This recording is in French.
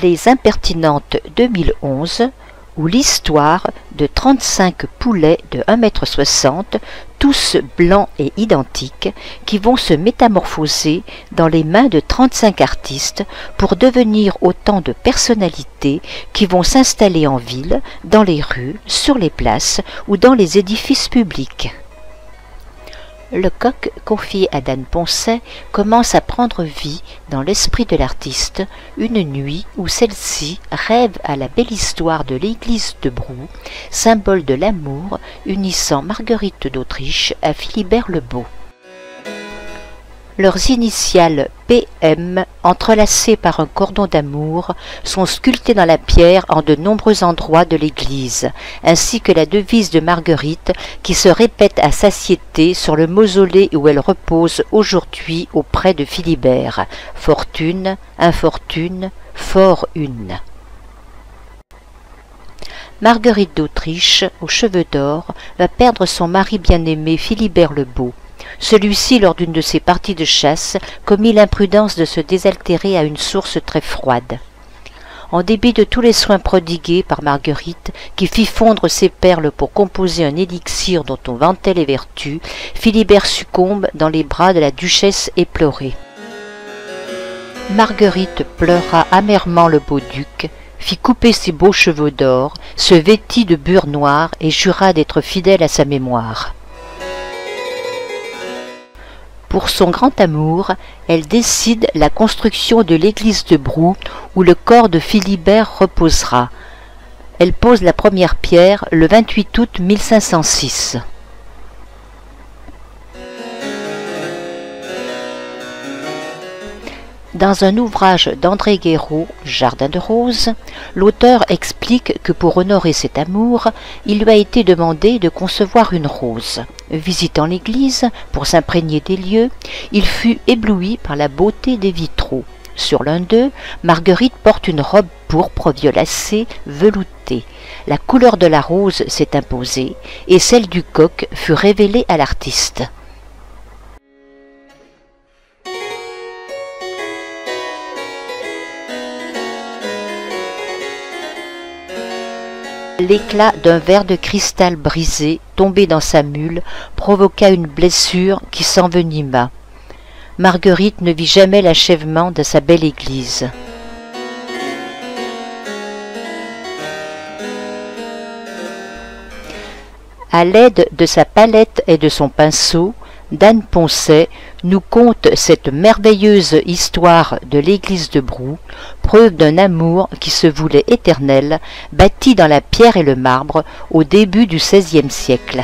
Les Impertinentes 2011, ou l'histoire de 35 poulets de 1,60 m, tous blancs et identiques, qui vont se métamorphoser dans les mains de 35 artistes pour devenir autant de personnalités qui vont s'installer en ville, dans les rues, sur les places ou dans les édifices publics. Le coq, confié à Dan Poncet, commence à prendre vie dans l'esprit de l'artiste une nuit où celle-ci rêve à la belle histoire de l'église de Brou, symbole de l'amour unissant Marguerite d'Autriche à Philibert le Beau. Leurs initiales PM, entrelacées par un cordon d'amour, sont sculptées dans la pierre en de nombreux endroits de l'église, ainsi que la devise de Marguerite qui se répète à satiété sur le mausolée où elle repose aujourd'hui auprès de Philibert. Fortune, infortune, fort une. Marguerite d'Autriche, aux cheveux d'or, va perdre son mari bien-aimé Philibert le Beau. Celui-ci, lors d'une de ses parties de chasse, commit l'imprudence de se désaltérer à une source très froide. En dépit de tous les soins prodigués par Marguerite, qui fit fondre ses perles pour composer un élixir dont on vantait les vertus, Philibert succombe dans les bras de la duchesse éplorée. Marguerite pleura amèrement le beau duc, fit couper ses beaux cheveux d'or, se vêtit de bure noire et jura d'être fidèle à sa mémoire. Pour son grand amour, elle décide la construction de l'église de Brou où le corps de Philibert reposera. Elle pose la première pierre le 28 août 1506. Dans un ouvrage d'André Guéraud, Jardin de roses, l'auteur explique que pour honorer cet amour, il lui a été demandé de concevoir une rose. Visitant l'église pour s'imprégner des lieux, il fut ébloui par la beauté des vitraux. Sur l'un d'eux, Marguerite porte une robe pourpre violacée, veloutée. La couleur de la rose s'est imposée, et celle du coq fut révélée à l'artiste. L'éclat d'un verre de cristal brisé, tombé dans sa mule, provoqua une blessure qui s'envenima. Marguerite ne vit jamais l'achèvement de sa belle église. À l'aide de sa palette et de son pinceau, Dan Poncet nous conte cette merveilleuse histoire de l'église de Brou, preuve d'un amour qui se voulait éternel, bâti dans la pierre et le marbre au début du XVIe siècle.